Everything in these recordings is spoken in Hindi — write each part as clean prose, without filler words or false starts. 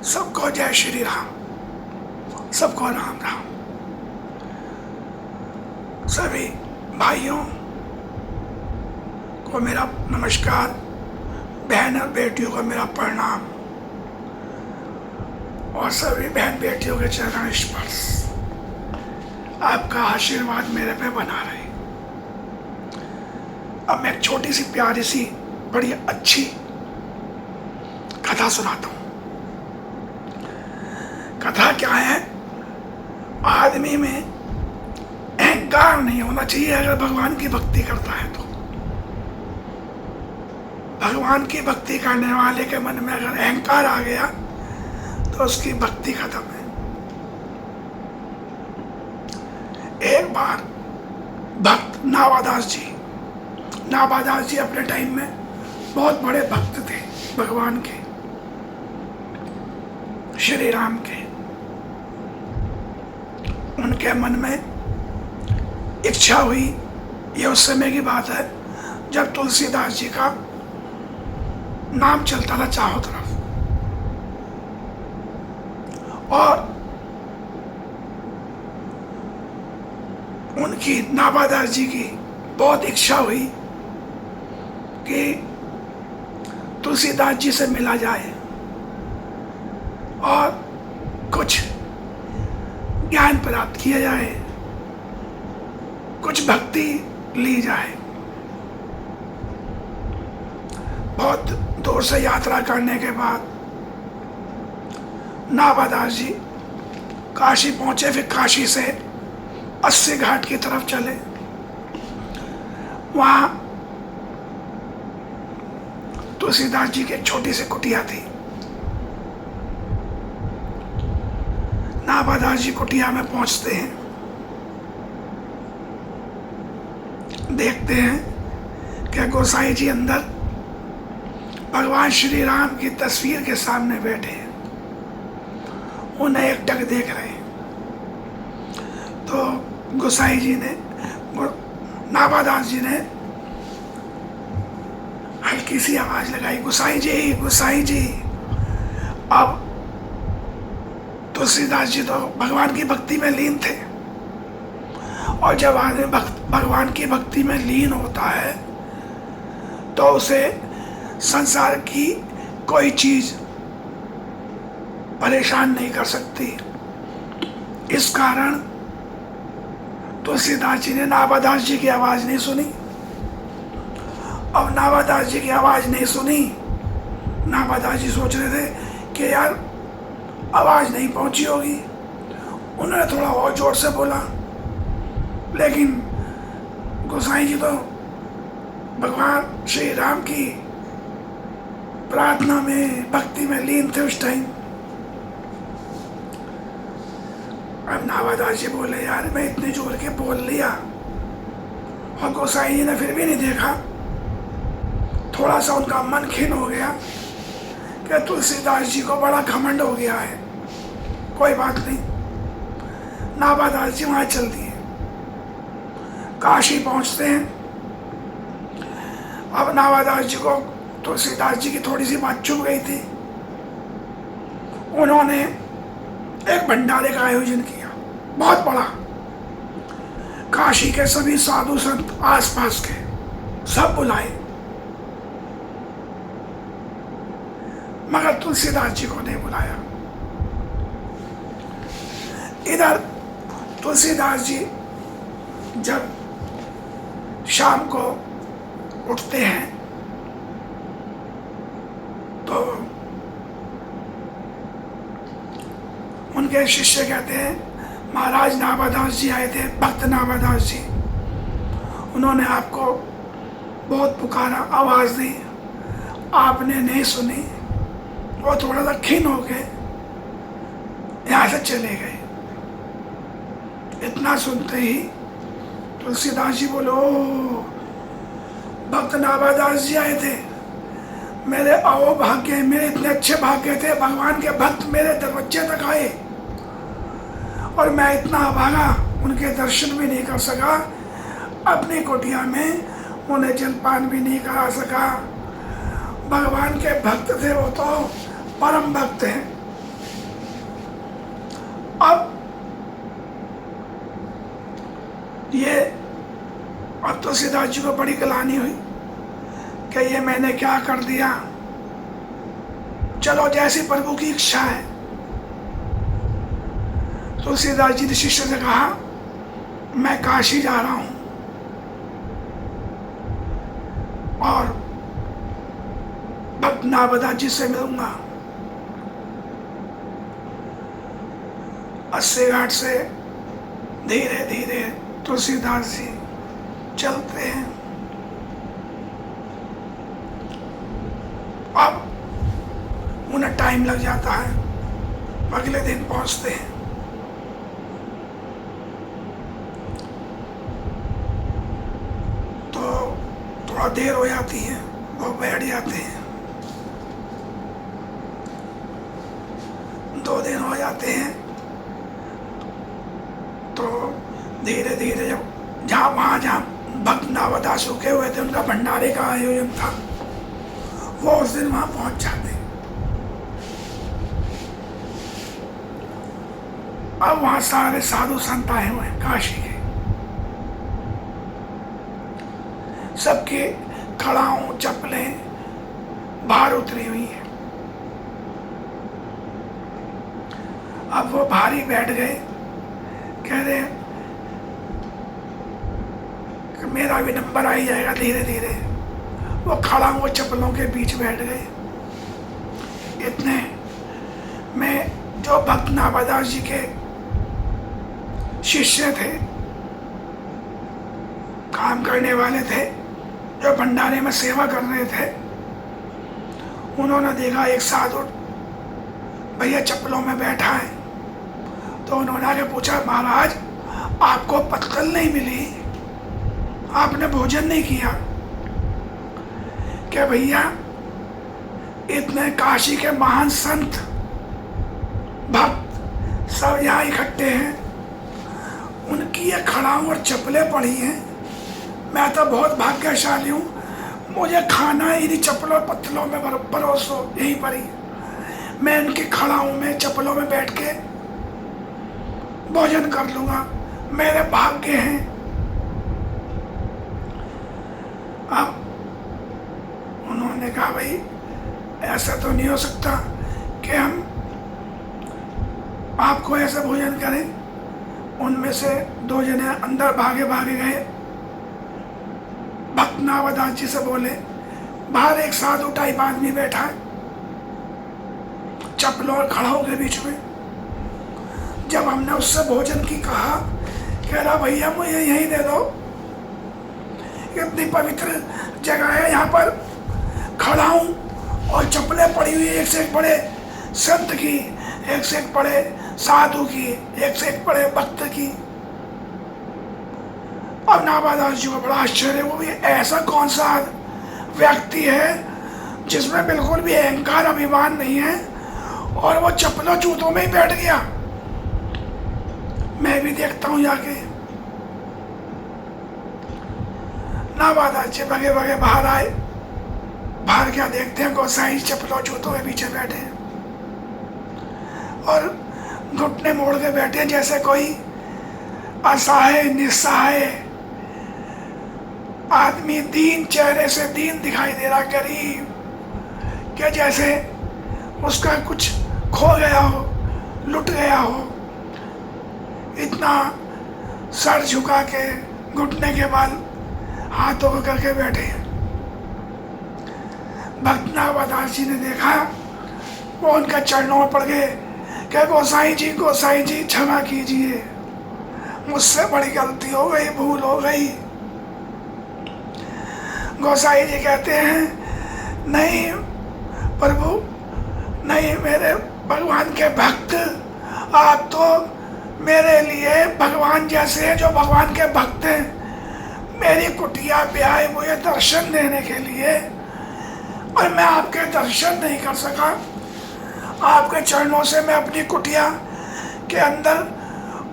सबको जय श्री राम, सबको राम राम। सभी भाइयों को मेरा नमस्कार, बहन और बेटियों को मेरा प्रणाम और सभी बहन बेटियों के चरण स्पर्श। आपका आशीर्वाद मेरे पे बना रहे। अब मैं एक छोटी सी प्यारी सी बड़ी अच्छी कथा सुनाता हूँ। कथा क्या है? आदमी में अहंकार नहीं होना चाहिए अगर भगवान की भक्ति करता है तो। भगवान की भक्ति करने वाले के मन में अगर अहंकार आ गया तो उसकी भक्ति खत्म है। एक बार भक्त नावादास जी अपने टाइम में बहुत बड़े भक्त थे भगवान के, श्री राम के। उनके मन में इच्छा हुई, ये उस समय की बात है जब तुलसीदास जी का नाम चलता था चारों तरफ, और उनकी नावादास जी की बहुत इच्छा हुई कि तुलसीदास जी से मिला जाए और कुछ ज्ञान प्राप्त किया जाए, कुछ भक्ति ली जाए। बहुत दूर से यात्रा करने के बाद नावादास जी काशी पहुंचे। फिर काशी से 80 घाट की तरफ चले। वहां तुलसीदास जी की एक छोटी सी कुटिया थी। नावादास जी कुटिया में पहुंचते हैं, देखते हैं कि गोसाई जी अंदर भगवान श्री राम की तस्वीर के सामने बैठे हैं, उन्हें एकटक देख रहे हैं। तो गोसाई जी ने, नावादास जी ने हल्की सी आवाज लगाई, गोसाई जी, गोसाई जी। अब तुलसीदास जी तो भगवान की भक्ति में लीन थे, और जब आदमी भगवान की भक्ति में लीन होता है तो उसे संसार की कोई चीज परेशान नहीं कर सकती। इस कारण तुलसीदास जी ने नावादास जी की आवाज नहीं सुनी। अब नावादास जी की आवाज नहीं सुनी, नावादास जी सोच रहे थे कि यार आवाज नहीं पहुंची होगी। उन्होंने थोड़ा और जोर से बोला, लेकिन गोसाई जी तो भगवान श्री राम की प्रार्थना में, भक्ति में लीन थे उस टाइम। अब नावादास जी बोले, यार मैं इतने जोर के बोल लिया, और गोसाई जी ने फिर भी नहीं देखा। थोड़ा सा उनका मन खिन्न हो गया कि तुलसीदास जी को बड़ा घमंड हो गया है। कोई बात नहीं, नावादास जी वहां चल दिए। काशी पहुंचते हैं। अब नावादास जी को तुलसीदास जी की थोड़ी सी बात चुभ गई थी। उन्होंने एक भंडारे का आयोजन किया, बहुत बड़ा। काशी के सभी साधु संत, आसपास के सब बुलाए, मगर तुलसीदास जी को नहीं बुलाया। इधर तुलसीदास जी जब शाम को उठते हैं तो उनके शिष्य कहते हैं, महाराज नावादास जी आए थे, भक्त नावादास जी। उन्होंने आपको बहुत पुकारा, आवाज दी, आपने नहीं सुनी। वो थोड़ा सा खिन्न हो गए, यहां से चले गए। इतना सुनते ही तुलसीदास जी बोलो, भक्त नावादास जी आए थे, मेरे आओ भाग्य, मेरे इतने अच्छे भाग्य थे, भगवान के भक्त मेरे दरवाजे तक आए और मैं इतना अभागा, उनके दर्शन भी नहीं कर सका। अपनी कुटिया में उन्हें जलपान भी नहीं करा सका। भगवान के भक्त थे, वो तो परम भक्त हैं। अब ये अब तो सिद्धार्थ जी को बड़ी ग्लानि हुई कि ये मैंने क्या कर दिया। चलो जैसी प्रभु की इच्छा है। तो सिद्धार्थ जी ने शिष्य से कहा, मैं काशी जा रहा हूं और भक्त नावदास जी से मिलूंगा। 80 घाट से धीरे धीरे तुलसीदास जी चलते हैं। अब उन्हें टाइम लग जाता है, अगले दिन पहुंचते हैं। तो थोड़ा देर हो जाती है, वो बैठ जाते हैं। 2 दिन हो जाते हैं। तो धीरे धीरे जहाँ भक्त नावदास रुके हुए थे, उनका भंडारे का आयोजन था, वो उस दिन वहां पहुंच जाते। अब वहां सारे साधु संत आए हुए हैं काशी के, सबकी खड़ाऊं चप्पलें बाहर उतरी हुई है। अब वो भारी बैठ गए, कह रहे कि मेरा भी नंबर आ ही जाएगा धीरे धीरे। वो खड़ा हुआ चप्पलों के बीच बैठ गए। इतने में जो भक्त नावदास जी के शिष्य थे, काम करने वाले थे, जो भंडारे में सेवा कर रहे थे, उन्होंने देखा एक साधु भैया चप्पलों में बैठा है। तो उन्होंने आके पूछा, महाराज आपको पत्तल नहीं मिली, आपने भोजन नहीं किया क्या? भैया इतने काशी के महान संत भक्त सब यहाँ इकट्ठे हैं, उनकी ये खड़ाऊं और चप्पलें पड़ी हैं। मैं तो बहुत भाग्यशाली हूँ, मुझे खाना इन्हीं चप्पलों पत्तलों में परोसो यहीं पर ही। मैं इनकी खड़ाऊं में चप्पलों में बैठ के भोजन कर लूंगा, मेरे भाग्य हैं। अब उन्होंने कहा, भाई ऐसा तो नहीं हो सकता कि हम आपको ऐसा भोजन करें। उनमें से 2 जने अंदर भागे भागे गए, भक्त नावदास जी से बोले, बाहर एक साधु टाइप आदमी बैठा है चप्पलों और खड़ाओं के बीच में। जब हमने उससे भोजन की कहा, कह रहा भैया मुझे यहीं दे दो, इतनी पवित्र जगह है, यहाँ पर खड़ा हूँ और चप्पलें पड़ी हुई, एक से एक बड़े संत की, एक से एक बड़े साधु की, एक से एक बड़े भक्त की। अब नावदास जी को बड़ा आश्चर्य, वो भी ऐसा कौन सा व्यक्ति है जिसमें बिल्कुल भी अहंकार अभिमान नहीं है और वो चप्पलों जूतों में ही बैठ गया। मैं भी देखता हूं जाके। नावदास जी भगे भगे बाहर आए। बाहर क्या देखते हैं, गोसाई चप्पलों जूतों के पीछे बैठे और घुटने मोड़ के बैठे, जैसे कोई असहाय निस्सहाय आदमी, दीन चेहरे से दीन दिखाई दे रहा, गरीब, क्या जैसे उसका कुछ खो गया हो, लुट गया हो। इतना सर झुका के घुटने के बल हाथों को करके बैठे हैं। भक्त नावदास जी ने देखा, वो उनके चरणों में पड़ गए, क्या गोसाई जी क्षमा कीजिए, मुझसे बड़ी गलती हो गई, भूल हो गई। गोसाई जी कहते हैं, नहीं प्रभु, नहीं मेरे भगवान के भक्त, आप तो मेरे लिए भगवान जैसे हैं, जो भगवान के भक्त हैं। मेरी कुटिया पे आए मुझे दर्शन देने के लिए और मैं आपके दर्शन नहीं कर सका। आपके चरणों से मैं अपनी कुटिया के अंदर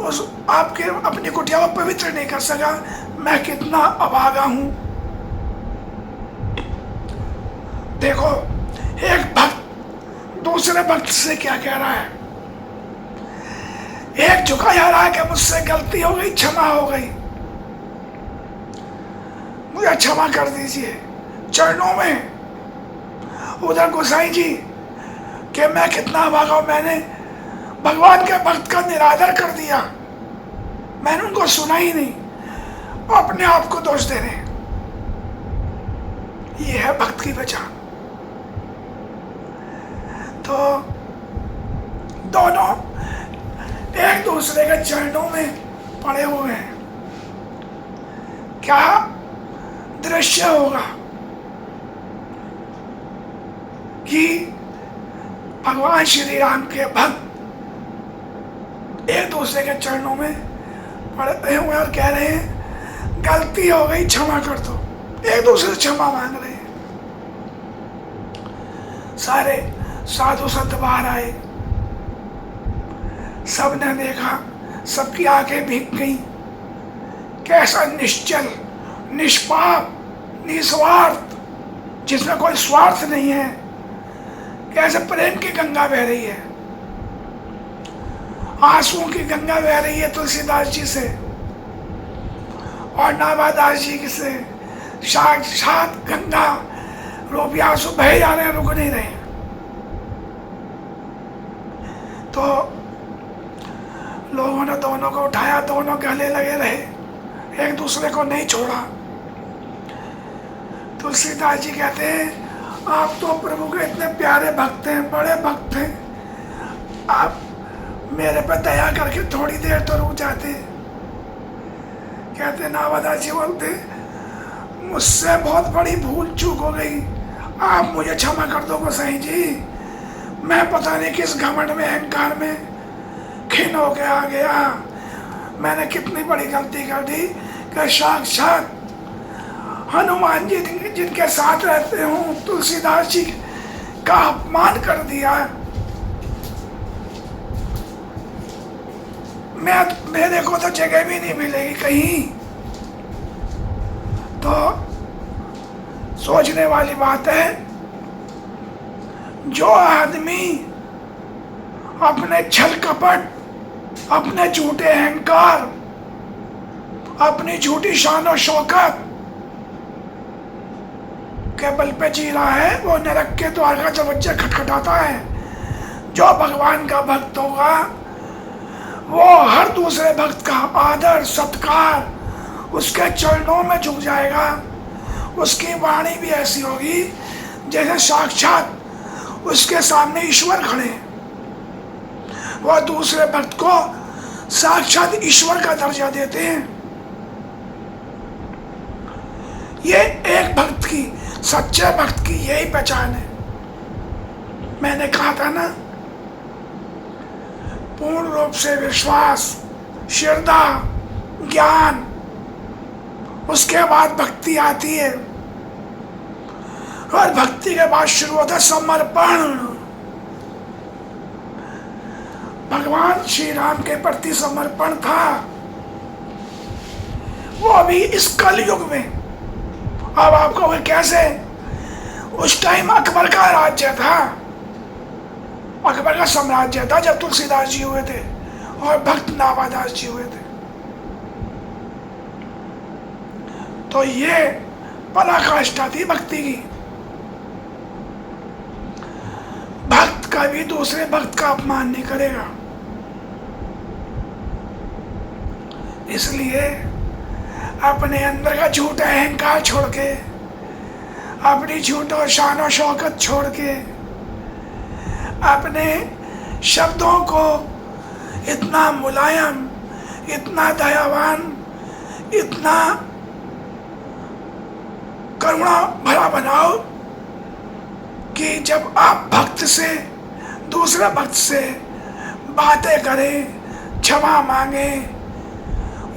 उस आपके अपनी कुटिया को पवित्र नहीं कर सका। मैं कितना अभागा हूं। देखो, एक भक्त दूसरे भक्त से क्या कह रहा है। एक झुका जा रहा है कि मुझसे गलती हो गई, क्षमा हो गई, मुझे क्षमा कर दीजिए चरणों में। उधर गोसाई जी कि मैं कितना भागा, मैंने भगवान के भक्त का निरादर कर दिया, मैंने उनको सुना ही नहीं, अपने आप को दोष दे रहे। ये है भक्त की पहचान। तो दोनों एक दूसरे के चरणों में पड़े हुए हैं। क्या दृश्य होगा कि भगवान श्री राम के भक्त एक दूसरे के चरणों में पड़े हुए और कह रहे हैं गलती हो गई, क्षमा कर दो, एक दूसरे से क्षमा मांग रहे हैं। सारे साधु संत बाहर आए, सबने देखा, सबकी आंखें भीग गई। कैसा निश्चल, निष्पाप, निस्वार्थ, जिसमें कोई स्वार्थ नहीं है, कैसे प्रेम की गंगा बह रही है, आंसुओं की गंगा बह रही है तुलसीदास जी से और नाभादास जी से। साक्षात गंगा रूपी आंसू बहे जा रहे हैं, रुक नहीं रहे। तो लोगों ने दोनों को उठाया, दोनों गले लगे रहे, एक दूसरे को नहीं छोड़ा। तुलसीदास जी कहते हैं आप तो प्रभु के इतने प्यारे भक्त हैं, बड़े भक्त हैं, आप मेरे पर दया करके थोड़ी देर तो रुक जाते। कहते नाभादास जी बोलते मुझसे बहुत बड़ी भूल चूक हो गई, आप मुझे क्षमा कर दो गोसाई जी, मैं पता नहीं किस घमंड में, अहंकार में खिन्न हो के आ गया, मैंने कितनी बड़ी गलती कर दी कि साक्षात हनुमान जी जिनके साथ रहते हूँ तुलसीदास जी का अपमान कर दिया। मेरे को तो जगह भी नहीं मिलेगी कहीं। तो सोचने वाली बात है, जो आदमी अपने छल कपट, अपने झूठे अहंकार, अपनी झूठी शान और शौकत के बल पे जी रहा है, वो नरक के द्वार का दरवाजा खटखटाता है। जो भगवान का भक्त होगा वो हर दूसरे भक्त का आदर सत्कार उसके चरणों में झुक जाएगा। उसकी वाणी भी ऐसी होगी जैसे साक्षात उसके सामने ईश्वर खड़े हैं। वह दूसरे भक्त को साक्षात ईश्वर का दर्जा देते हैं। ये एक भक्त की, सच्चे भक्त की यही पहचान है। मैंने कहा था ना, पूर्ण रूप से विश्वास, श्रद्धा, ज्ञान, उसके बाद भक्ति आती है और भक्ति के बाद शुरू होता है समर्पण। भगवान श्री राम के प्रति समर्पण था, वो अभी इस कलयुग में। अब आपको वो कैसे, उस टाइम अकबर का राज्य था, अकबर का साम्राज्य था जब तुलसीदास जी हुए थे और भक्त नाभादास जी हुए थे। तो ये पराकाष्ठा थी भक्ति की। भक्त कभी दूसरे भक्त का अपमान नहीं करेगा। इसलिए अपने अंदर का झूठा अहंकार छोड़ के, अपनी झूठ और शान और शौकत छोड़ के, अपने शब्दों को इतना मुलायम, इतना दयावान, इतना करुणा भरा बनाओ कि जब आप भक्त से, दूसरे भक्त से बातें करें, क्षमा मांगें,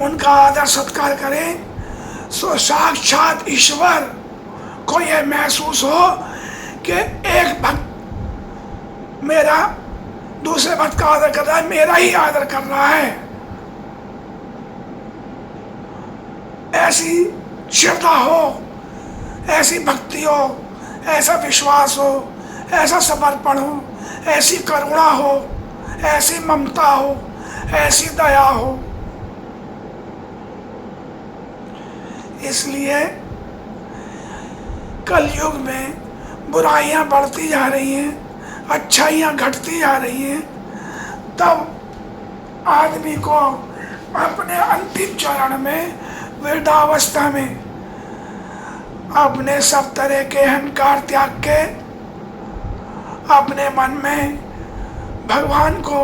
उनका आदर सत्कार करें, सो साक्षात ईश्वर को यह महसूस हो कि एक भक्त मेरा दूसरे भक्त का आदर कर रहा है, मेरा ही आदर कर रहा है। ऐसी श्रद्धा हो, ऐसी भक्ति हो, ऐसा विश्वास हो, ऐसा समर्पण हो, ऐसी करुणा हो, ऐसी ममता हो, ऐसी दया हो। इसलिए कलयुग में बुराइयां बढ़ती जा रही हैं, अच्छाइयां घटती जा रही हैं। तब आदमी को अपने अंतिम चरण में, वृद्धावस्था में, अपने सब तरह के अहंकार त्याग के अपने मन में भगवान को,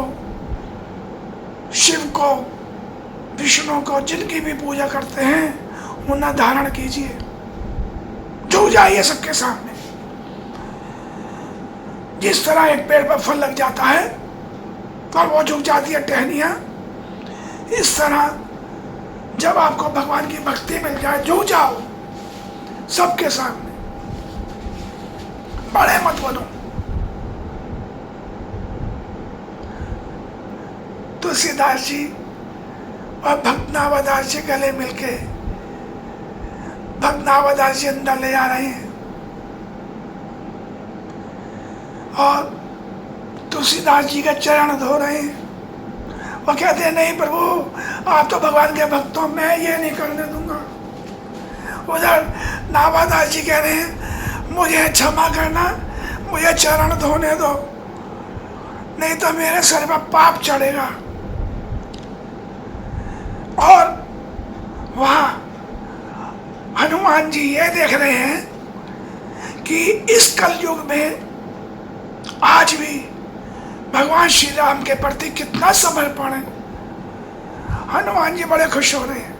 शिव को, विष्णु को, जिनकी भी पूजा करते हैं उन्हें धारण कीजिए। झुक जाइए सबके सामने। जिस तरह एक पेड़ पर फल लग जाता है और वो झुक जाती है टहनियां, इस तरह जब आपको भगवान की भक्ति मिल जाए, झुक जाओ सबके सामने। बड़े मत बनो। तुलसीदास जी और भक्त नावादास जी गले मिलके भक्त नावादास जी अंदर ले जा रहे हैं और तुलसीदास जी के चरण धो रहे हैं और कहते हैं, नहीं प्रभु, आप तो भगवान के भक्त हो, मैं ये नहीं करने दूंगा। उधर नावादास जी कह रहे हैं, मुझे क्षमा करना, मुझे चरण धोने दो, नहीं तो मेरे सर पर पाप चढ़ेगा। और वहां हनुमान जी ये देख रहे हैं कि इस कलयुग में आज भी भगवान श्री राम के प्रति कितना समर्पण है। हनुमान जी बड़े खुश हो रहे हैं,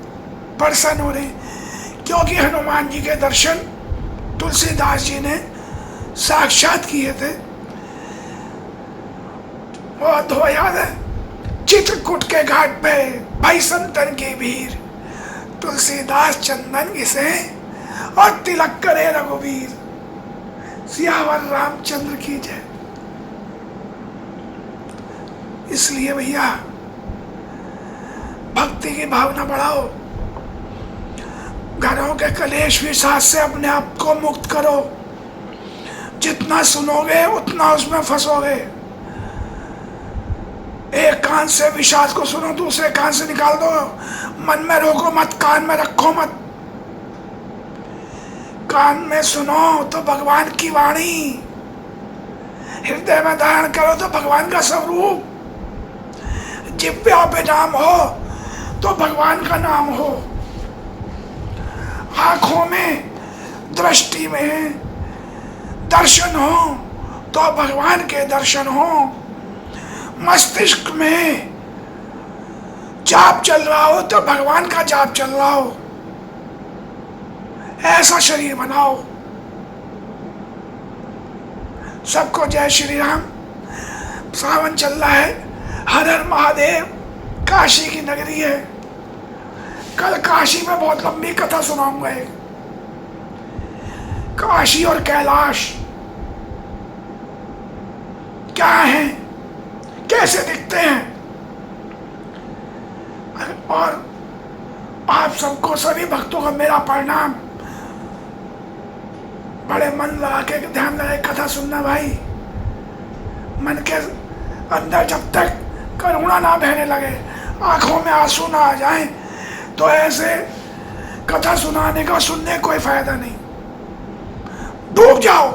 प्रसन्न हो रहे हैं, क्योंकि हनुमान जी के दर्शन तुलसीदास जी ने साक्षात किए थे। वो तो याद है, चित्रकूट के घाट पे भाई संतन की भीड़, तुलसीदास चंदन घिसे और तिलक करे रघुवीर, सियावर रामचंद्र की जय। इसलिए भैया भक्ति की भावना बढ़ाओ, घरों के कलेश विषाद से अपने आप को मुक्त करो। जितना सुनोगे उतना उसमें फंसोगे। एक कान से विषाद को सुनो, दूसरे कान से निकाल दो। मन में रोको मत, कान में रखो मत। कान में सुनो तो भगवान की वाणी, हृदय में धारण करो तो भगवान का स्वरूप, जिह्वा पे नाम हो तो भगवान का नाम हो, आंखों में, दृष्टि में दर्शन हो तो भगवान के दर्शन हो, मस्तिष्क में जाप चल रहा हो तो भगवान का जाप चल रहा हो। ऐसा शरीर बनाओ। सबको जय श्री राम। सावन चल रहा है, हर हर महादेव। काशी की नगरी है। कल काशी में बहुत लंबी कथा सुनाऊंगा। एक काशी और कैलाश क्या है, कैसे दिखते हैं, और आप सबको, सभी भक्तों को मेरा प्रणाम। बड़े मन लगा के ध्यान लगा कथा सुनना भाई। मन के अंदर जब तक करुणा ना बहने लगे, आंखों में आंसू ना आ जाए, तो ऐसे कथा सुनाने का, सुनने कोई फायदा नहीं। डूब जाओ।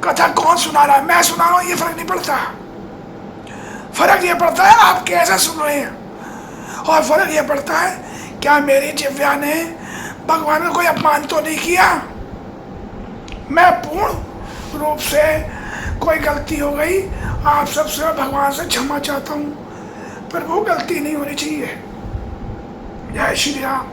कथा कौन सुना रहा है, मैं सुना रहा हूं, ये फर्क नहीं पड़ता। फर्क ये पड़ता है आप कैसे सुन रहे हैं, और फर्क ये पड़ता है क्या मेरी जिह्वा ने भगवान का कोई अपमान तो नहीं किया। मैं पूर्ण रूप से, कोई गलती हो गई, आप सबसे भगवान से क्षमा चाहता हूँ, पर वो गलती नहीं होनी चाहिए। जय श्री राम।